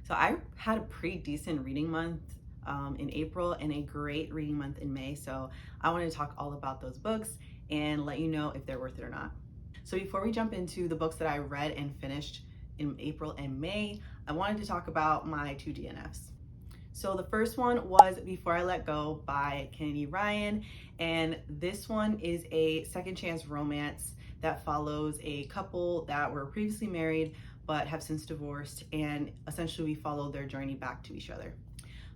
So I had a pretty decent reading month in April and a great reading month in May. So I wanted to talk all about those books and let you know if they're worth it or not. So before we jump into the books that I read and finished in April and May, I wanted to talk about my 2 DNFs. So the first one was Before I Let Go by Kennedy Ryan, and this one is a second chance romance that follows a couple that were previously married but have since divorced, and essentially we follow their journey back to each other.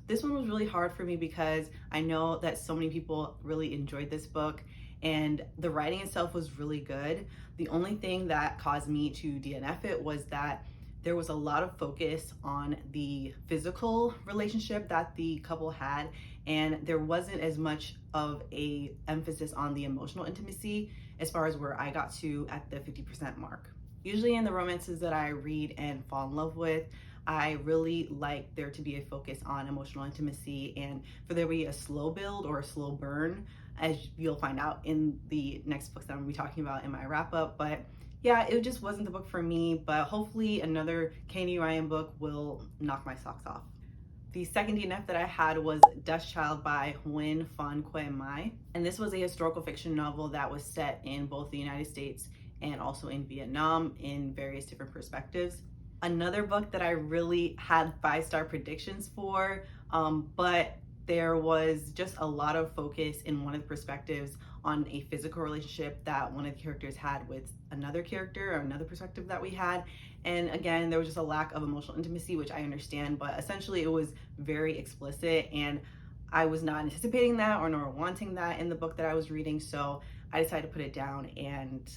This one was really hard for me because I know that so many people really enjoyed this book and the writing itself was really good. The only thing that caused me to DNF it was that there was a lot of focus on the physical relationship that the couple had, and there wasn't as much of a emphasis on the emotional intimacy as far as where I got to at the 50% mark. Usually in the romances that I read and fall in love with, I really like there to be a focus on emotional intimacy and for there to be a slow build or a slow burn, as you'll find out in the next books that I'm going to be talking about in my wrap up. But yeah, it just wasn't the book for me, but hopefully another Kennedy Ryan book will knock my socks off. The second DNF that I had was Dust Child by Nguyen Phan Que Mai. And this was a historical fiction novel that was set in both the United States and also in Vietnam in various different perspectives. Another book that I really had 5-star predictions for, but there was just a lot of focus in one of the perspectives on a physical relationship that one of the characters had with another character or another perspective that we had. And again, there was just a lack of emotional intimacy, which I understand, but essentially it was very explicit and I was not anticipating that or nor wanting that in the book that I was reading. So I decided to put it down and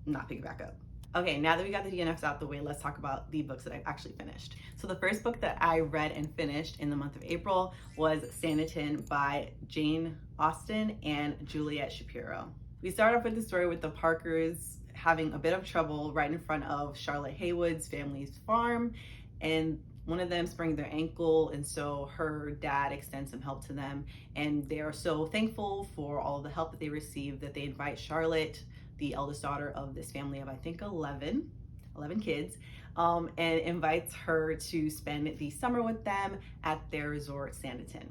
not pick it back up. Okay, now that we got the DNFs out the way, let's talk about the books that I actually finished. So the first book that I read and finished in the month of April was Sanditon by Jane Austen and Juliet Shapiro. We start off with the story with the Parkers having a bit of trouble right in front of Charlotte Haywood's family's farm, and one of them sprained their ankle, and so her dad extends some help to them, and they are so thankful for all of the help that they received that they invite Charlotte, the eldest daughter of this family of I think 11 kids, and invites her to spend the summer with them at their resort Sanditon.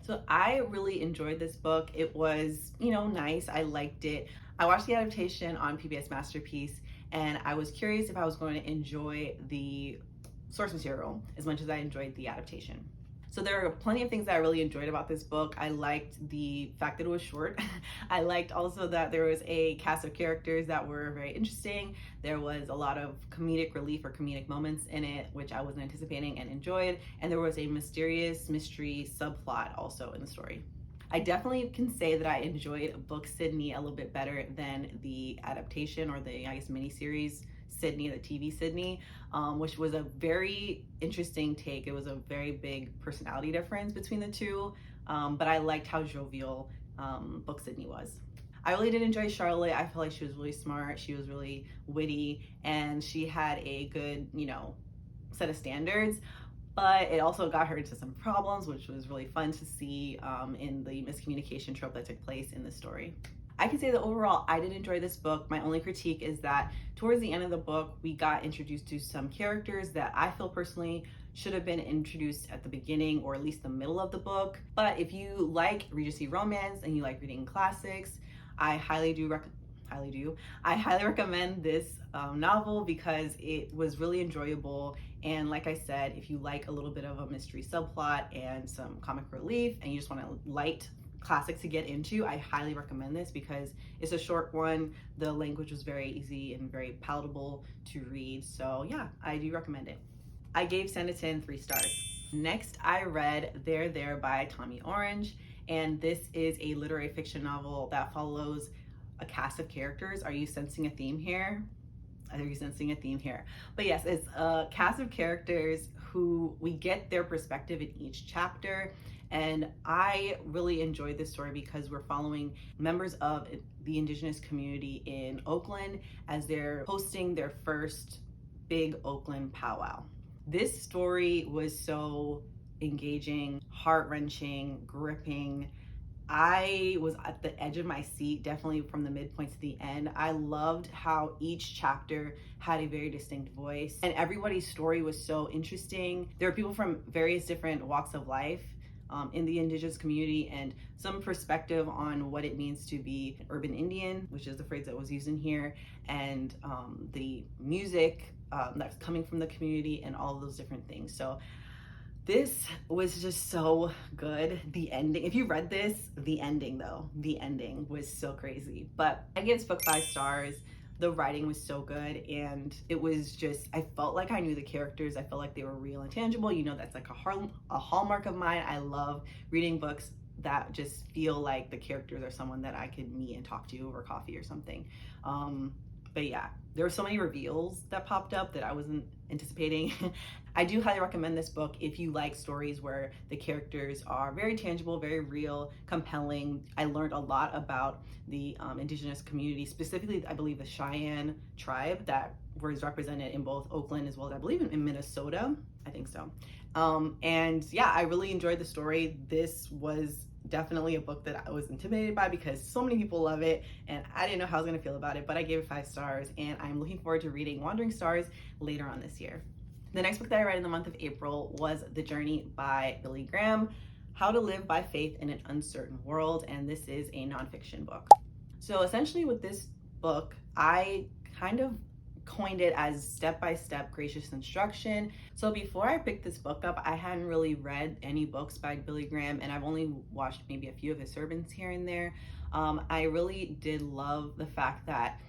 So I really enjoyed this book. It was, nice. I liked it. I watched the adaptation on PBS Masterpiece and I was curious if I was going to enjoy the source material as much as I enjoyed the adaptation. So there are plenty of things that I really enjoyed about this book. I liked the fact that it was short. I liked also that there was a cast of characters that were very interesting. There was a lot of comedic relief or comedic moments in it, which I wasn't anticipating and enjoyed. And there was a mysterious mystery subplot also in the story. I definitely can say that I enjoyed Book Sydney a little bit better than the adaptation or the, miniseries Sydney, the TV Sydney, which was a very interesting take. It was a very big personality difference between the two, but I liked how jovial Book Sydney was. I really did enjoy Charlotte. I feel like she was really smart, she was really witty, and she had a good, set of standards, but it also got her into some problems, which was really fun to see in the miscommunication trope that took place in the story. I can say that overall, I did enjoy this book. My only critique is that towards the end of the book, we got introduced to some characters that I feel personally should have been introduced at the beginning or at least the middle of the book. But if you like Regency romance and you like reading classics, I highly recommend this novel because it was really enjoyable. And like I said, if you like a little bit of a mystery subplot and some comic relief and you just want a light classic to get into, I highly recommend this because it's a short one. The language was very easy and very palatable to read. So yeah, I do recommend it. I gave Sanditon 3 stars. Next, I read There by Tommy Orange, and this is a literary fiction novel that follows a cast of characters. Are you sensing a theme here? But yes, it's a cast of characters who we get their perspective in each chapter. And I really enjoyed this story because we're following members of the Indigenous community in Oakland as they're hosting their first big Oakland powwow. This story was so engaging, heart-wrenching, gripping, I was at the edge of my seat, definitely from the midpoint to the end. I loved how each chapter had a very distinct voice, and everybody's story was so interesting. There are people from various different walks of life in the indigenous community, and some perspective on what it means to be an urban Indian, which is the phrase that was used in here, and the music that's coming from the community, and all of those different things. So this was just so good. The ending, if you read this, the ending was so crazy. But I give this book 5 stars. The writing was so good, and it was just, I felt like I knew the characters. I felt like they were real and tangible. You know, that's like a hallmark of mine. I love reading books that just feel like the characters are someone that I could meet and talk to over coffee or something. But yeah, there were so many reveals that popped up that I wasn't anticipating. I do highly recommend this book if you like stories where the characters are very tangible, very real, compelling. I learned a lot about the indigenous community, specifically, I believe, the Cheyenne tribe that was represented in both Oakland as well as, I believe, in Minnesota. I think so. And yeah, I really enjoyed the story. This was definitely a book that I was intimidated by because so many people love it, and I didn't know how I was going to feel about it, but I gave it 5 stars, and I'm looking forward to reading Wandering Stars later on this year. The next book that I read in the month of April was The Journey by Billy Graham, How to Live by Faith in an Uncertain World, and this is a nonfiction book. So essentially with this book, I kind of coined it as step-by-step gracious instruction. So before I picked this book up, I hadn't really read any books by Billy Graham, and I've only watched maybe a few of his sermons here and there. I really did love the fact that,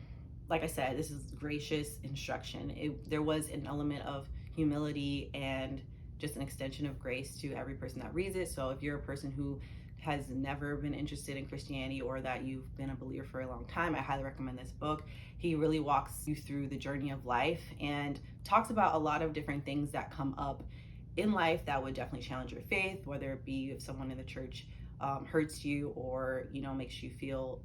like I said, this is gracious instruction. There was an element of humility and just an extension of grace to every person that reads it. So if you're a person who has never been interested in Christianity, or that you've been a believer for a long time, I highly recommend this book. He really walks you through the journey of life and talks about a lot of different things that come up in life that would definitely challenge your faith, whether it be if someone in the church hurts you, or, you know, makes you feel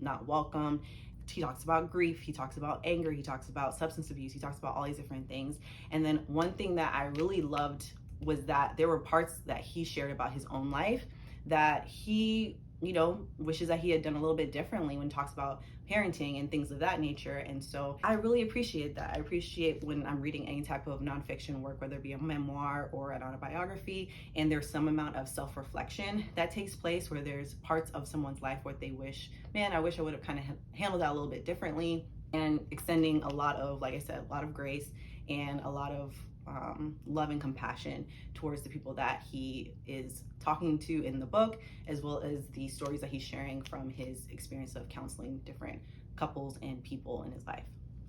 not welcome. He talks about grief, he talks about anger, he talks about substance abuse, he talks about all these different things. And then one thing that I really loved was that there were parts that he shared about his own life that he, you know, wishes that he had done a little bit differently when he talks about parenting and things of that nature. And so I really appreciate that. I appreciate when I'm reading any type of nonfiction work, whether it be a memoir or an autobiography, and there's some amount of self-reflection that takes place, where there's parts of someone's life where they wish, man, I wish I would have kind of handled that a little bit differently, and extending a lot of, like I said, a lot of grace and a lot of love and compassion towards the people that he is talking to in the book, as well as the stories that he's sharing from his experience of counseling different couples and people in his life.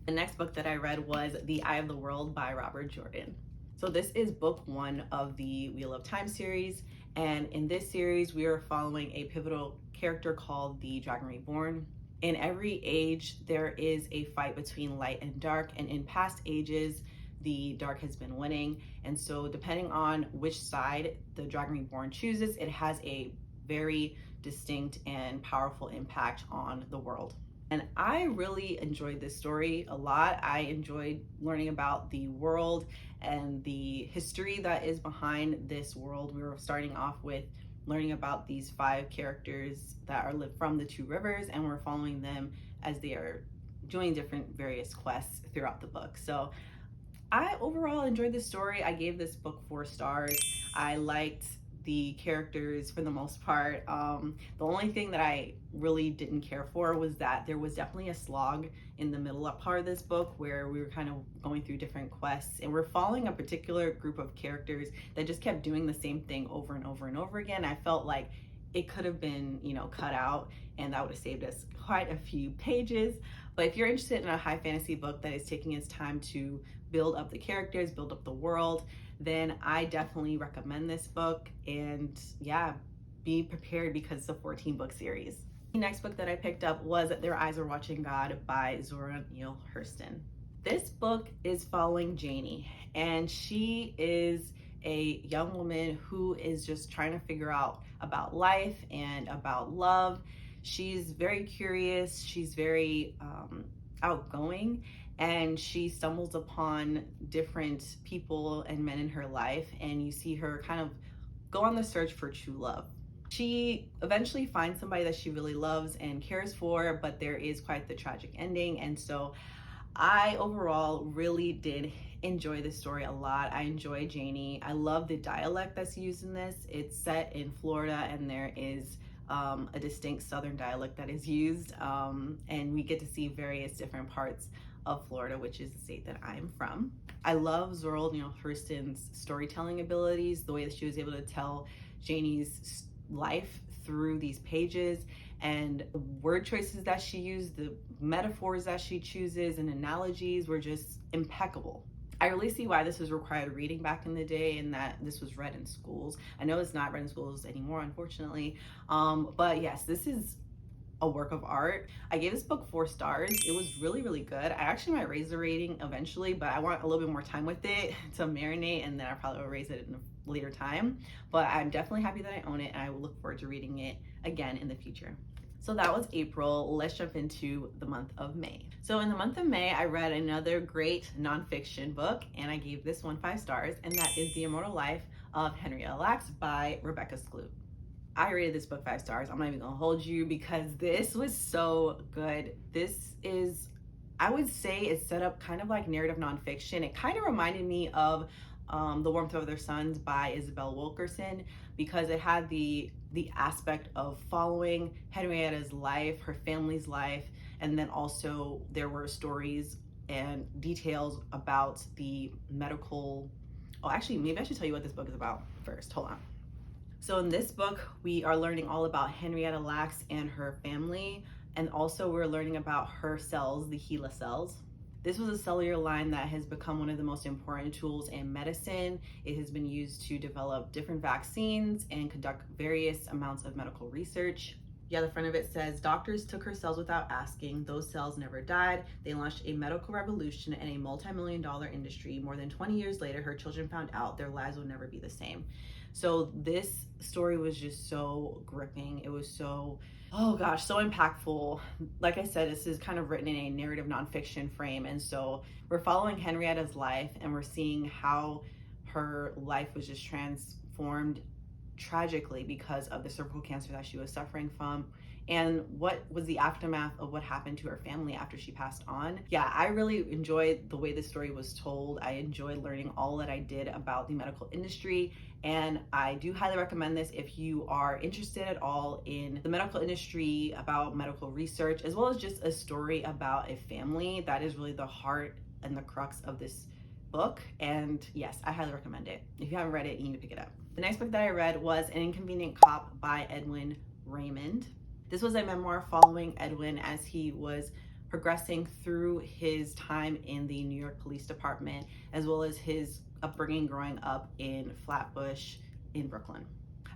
The next book that I read was The Eye of the World by Robert Jordan. So this is book 1 of the Wheel of Time series, and in this series we are following a pivotal character called the Dragon Reborn. In every age there is a fight between light and dark, and in past ages the dark has been winning. And so depending on which side the Dragon Reborn chooses, it has a very distinct and powerful impact on the world. And I really enjoyed this story a lot. I enjoyed learning about the world and the history that is behind this world. We were starting off with learning about these 5 characters that are from the 2 rivers, and we're following them as they are doing different various quests throughout the book. So I overall enjoyed this story. I gave this book 4 stars. I liked the characters for the most part. The only thing that I really didn't care for was that there was definitely a slog in the middle part of this book, where we were kind of going through different quests, and we're following a particular group of characters that just kept doing the same thing over and over and over again. I felt like it could have been, you know, cut out, and that would have saved us quite a few pages. But if you're interested in a high fantasy book that is taking its time to build up the characters, build up the world, then I definitely recommend this book. And yeah, be prepared because it's a 14-book series. The next book that I picked up was Their Eyes Are Watching God by Zora Neale Hurston. This book is following Janie, and she is a young woman who is just trying to figure out about life and about love. She's very curious, she's very outgoing, and she stumbles upon different people and men in her life, and you see her kind of go on the search for true love. She eventually finds somebody that she really loves and cares for, but there is quite the tragic ending. And so I overall really did enjoy this story a lot. I enjoy Janie. I love the dialect that's used in this. It's set in Florida, and there is a distinct Southern dialect that is used, and we get to see various different parts of Florida, which is the state that I'm from. I love Zorl Hurston's storytelling abilities, the way that she was able to tell Janie's life through these pages, and word choices that she used, the metaphors that she chooses and analogies were just impeccable. I really see why this was required reading back in the day, and that this was read in schools. I know it's not read in schools anymore, unfortunately, but yes, this is a work of art. I gave this book 4 stars. It was really, really good. I actually might raise the rating eventually, but I want a little bit more time with it to marinate, and then I probably will raise it in a later time. But I'm definitely happy that I own it, and I will look forward to reading it again in the future. So that was April. Let's jump into the month of May. So in the month of May, I read another great nonfiction book, and I gave this one 5 stars, and that is The Immortal Life of Henrietta Lacks by Rebecca Skloot. I rated this book 5 stars. I'm not even gonna hold you because this was so good. This is, I would say, it's set up kind of like narrative nonfiction. It kind of reminded me of The Warmth of Other Suns by Isabel Wilkerson, because it had the aspect of following Henrietta's life, her family's life, and then also there were stories and details about the medical. Oh, actually, maybe I should tell you what this book is about first. Hold on. So in this book, we are learning all about Henrietta Lacks and her family, and also we're learning about her cells, the HeLa cells. This was a cellular line that has become one of the most important tools in medicine. It has been used to develop different vaccines and conduct various amounts of medical research. Yeah, the front of it says, doctors took her cells without asking. Those cells never died. They launched a medical revolution and a multi-million-dollar industry. More than 20 years later, her children found out their lives will never be the same. So this story was just so gripping. It was so, oh gosh, so impactful. Like I said, this is kind of written in a narrative nonfiction frame. And so we're following Henrietta's life, and we're seeing how her life was just transformed tragically because of the cervical cancer that she was suffering from, and what was the aftermath of what happened to her family after she passed on. Yeah, I really enjoyed the way the story was told. I enjoyed learning all that I did about the medical industry, and I do highly recommend this if you are interested at all in the medical industry, about medical research, as well as just a story about a family. That is really the heart and the crux of this book, and yes, I highly recommend it. If you haven't read it, you need to pick it up. The next book that I read was An Inconvenient Cop by Edwin Raymond. This was a memoir following Edwin as he was progressing through his time in the New York Police Department, as well as his upbringing growing up in Flatbush in Brooklyn.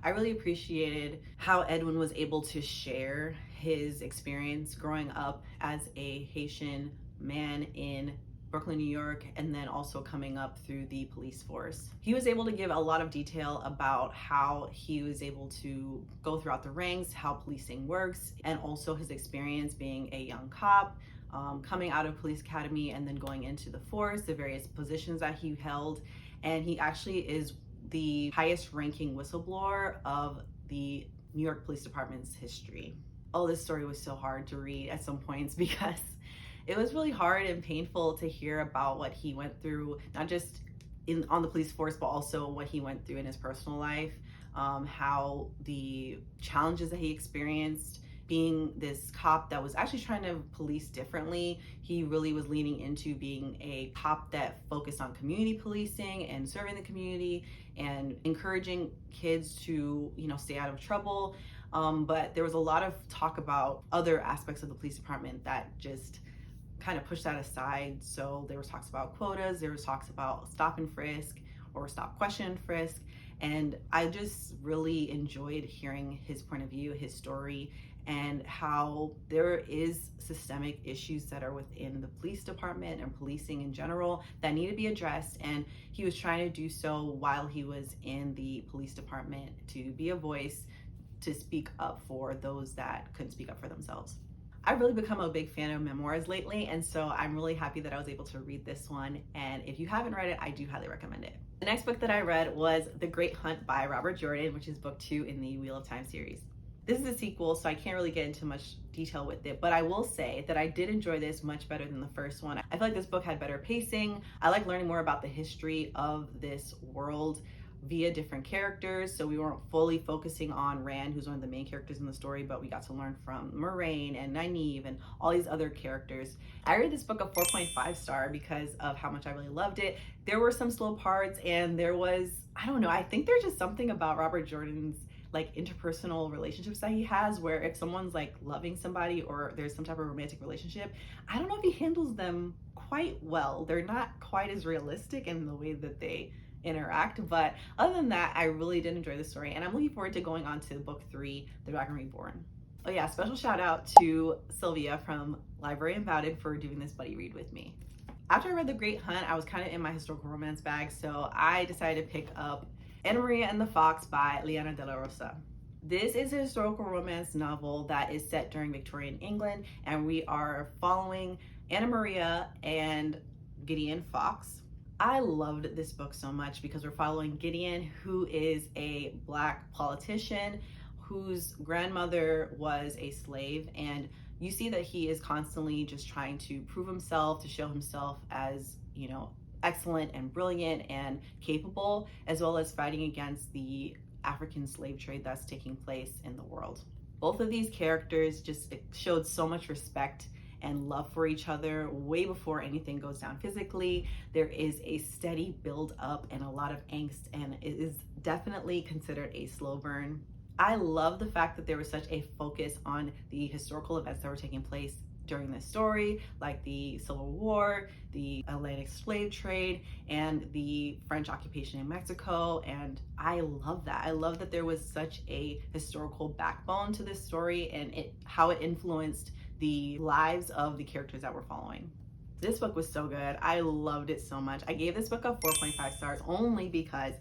I really appreciated how Edwin was able to share his experience growing up as a Haitian man in Brooklyn, New York, and then also coming up through the police force. He was able to give a lot of detail about how he was able to go throughout the ranks, how policing works, and also his experience being a young cop, coming out of police academy and then going into the force, the various positions that he held. And he actually is the highest ranking whistleblower of the New York Police Department's history. Oh, this story was so hard to read at some points because it was really hard and painful to hear about what he went through, not just on the police force, but also what he went through in his personal life, how the challenges that he experienced being this cop that was actually trying to police differently. He really was leaning into being a cop that focused on community policing and serving the community and encouraging kids to, stay out of trouble. But there was a lot of talk about other aspects of the police department that just kind of push that aside. So there was talks about quotas, there was talks about stop and frisk or stop, question, and frisk. And I just really enjoyed hearing his point of view, his story, and how there is systemic issues that are within the police department and policing in general that need to be addressed. And he was trying to do so while he was in the police department, to be a voice, to speak up for those that couldn't speak up for themselves. I've really become a big fan of memoirs lately, and so I'm really happy that I was able to read this one. And if you haven't read it, I do highly recommend it. The next book that I read was The Great Hunt by Robert Jordan, which is book 2 in the Wheel of Time series. This is a sequel, so I can't really get into much detail with it, but I will say that I did enjoy this much better than the first one. I feel like this book had better pacing. I like learning more about the history of this world via different characters. So we weren't fully focusing on Rand, who's one of the main characters in the story, but we got to learn from Moraine and Nynaeve and all these other characters. I rated this book a 4.5 star because of how much I really loved it. There were some slow parts, and there was, I don't know, I think there's just something about Robert Jordan's like interpersonal relationships that he has, where if someone's like loving somebody or there's some type of romantic relationship, I don't know if he handles them quite well. They're not quite as realistic in the way that they interact, but other than that, I really did enjoy the story, and I'm looking forward to going on to book 3, The Dragon Reborn. Oh yeah, special shout out to Sylvia from Library Unbounded for doing this buddy read with me. After I read The Great Hunt, I was kind of in my historical romance bag, so I decided to pick up Anna Maria and the Fox by Liana de la Rosa. This is a historical romance novel that is set during Victorian England, and we are following Anna Maria and Gideon Fox. I loved this book so much because we're following Gideon, who is a Black politician whose grandmother was a slave, and you see that he is constantly just trying to prove himself, to show himself as, you know, excellent and brilliant and capable, as well as fighting against the African slave trade that's taking place in the world. Both of these characters just showed so much respect and love for each other way before anything goes down physically. There is a steady build up and a lot of angst, and it is definitely considered a slow burn. I love the fact that there was such a focus on the historical events that were taking place during this story, like the Civil War, the Atlantic slave trade, and the French occupation in Mexico. And I love that. I love that there was such a historical backbone to this story, and how it influenced the lives of the characters that we're following. This book was so good. I loved it so much. I gave this book a 4.5 stars only because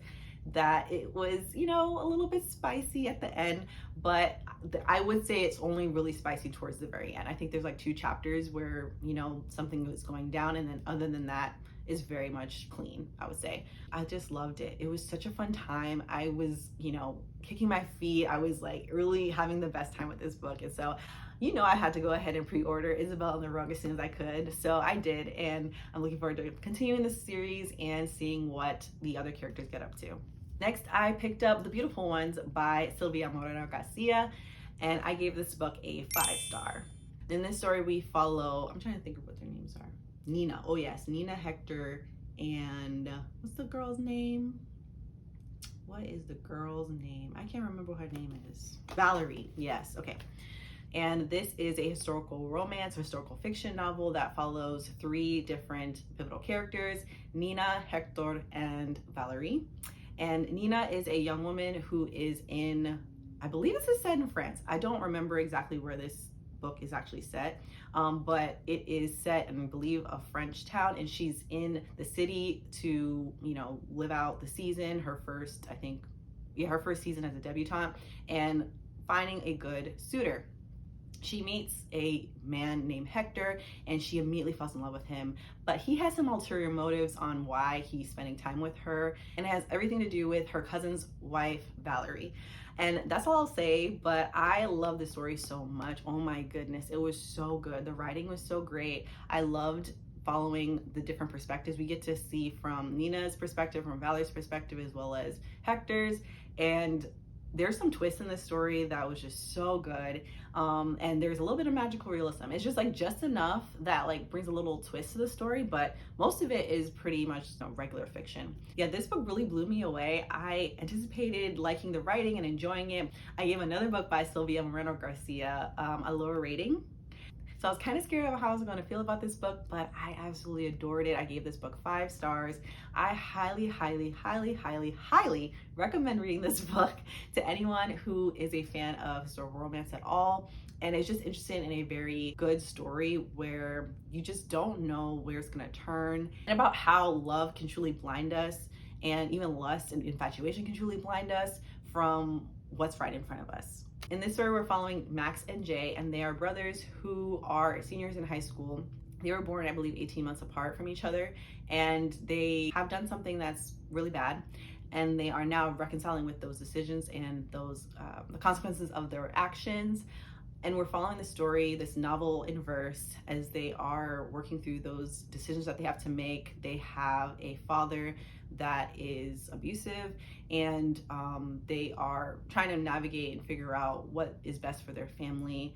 that it was, you know, a little bit spicy at the end, but I would say it's only really spicy towards the very end. I think there's like 2 chapters where, you know, something was going down, and then other than that is very much clean, I would say. I just loved it. It was such a fun time. I was, you know, kicking my feet. I was like really having the best time with this book, and so, you know, I had to go ahead and pre-order Isabel on the Rug as soon as I could. So I did, and I'm looking forward to continuing this series and seeing what the other characters get up to. Next, I picked up The Beautiful Ones by Silvia Moreno Garcia, and I gave this book a 5 star. In this story, we follow, I'm trying to think of what their names are. Nina, oh yes, Nina, Hector, and what's the girl's name? What is the girl's name? I can't remember what her name is. Valerie, yes, okay. And this is a historical romance, historical fiction novel that follows 3 different pivotal characters, Nina, Hector, and Valerie. And Nina is a young woman who is in, I believe this is set in France. I don't remember exactly where this book is actually set, but it is set in, I believe, a French town, and she's in the city to, you know, live out the season, her first, I think, yeah, her first season as a debutante, and finding a good suitor. She meets a man named Hector, and she immediately falls in love with him, but he has some ulterior motives on why he's spending time with her, and it has everything to do with her cousin's wife, Valerie. And that's all I'll say, but I love the story so much. Oh my goodness, it was so good. The writing was so great. I loved following the different perspectives we get to see, from Nina's perspective, from Valerie's perspective, as well as Hector's, and there's some twists in this story that was just so good, and there's a little bit of magical realism. It's just like just enough that like brings a little twist to the story, but most of it is pretty much, you know, regular fiction. Yeah, this book really blew me away. I anticipated liking the writing and enjoying it. I gave another book by Silvia Moreno Garcia a lower rating. So I was kind of scared of how I was going to feel about this book, but I absolutely adored it. I gave this book 5 stars. I highly, highly, highly, highly, highly recommend reading this book to anyone who is a fan of historical romance at all, and is just interested in a very good story where you just don't know where it's going to turn, and about how love can truly blind us, and even lust and infatuation can truly blind us from what's right in front of us. In this story, we're following Max and Jay, and they are brothers who are seniors in high school. They were born, I believe, 18 months apart from each other, and they have done something that's really bad, and they are now reconciling with those decisions and those the consequences of their actions. And we're following the story, this novel in verse, as they are working through those decisions that they have to make. They have a father that is abusive, and they are trying to navigate and figure out what is best for their family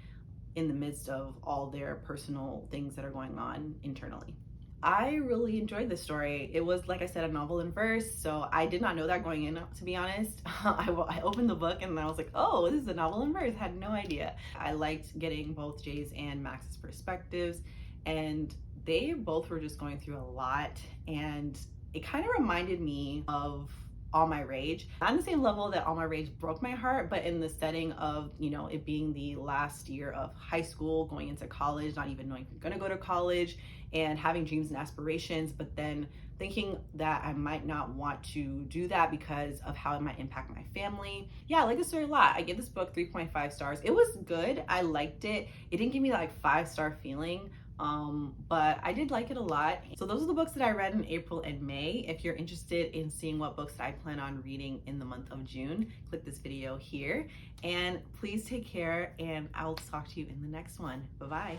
in the midst of all their personal things that are going on internally. I really enjoyed this story. It was, like I said, a novel in verse, so I did not know that going in, to be honest. I opened the book and I was like, oh, this is a novel in verse. I had no idea. I liked getting both Jay's and Max's perspectives, and they both were just going through a lot, and it kind of reminded me of All My Rage. Not on the same level that All My Rage broke my heart, but in the setting of, you know, it being the last year of high school, going into college, not even knowing if you're gonna go to college, and having dreams and aspirations, but then thinking that I might not want to do that because of how it might impact my family. Yeah, I like this story a lot. I give this book 3.5 stars. It was good. I liked it. It didn't give me like 5-star feeling, but I did like it a lot. So those are the books that I read in April and May. If you're interested in seeing what books I plan on reading in the month of June, click this video here. And please take care, and I'll talk to you in the next one. Bye-bye.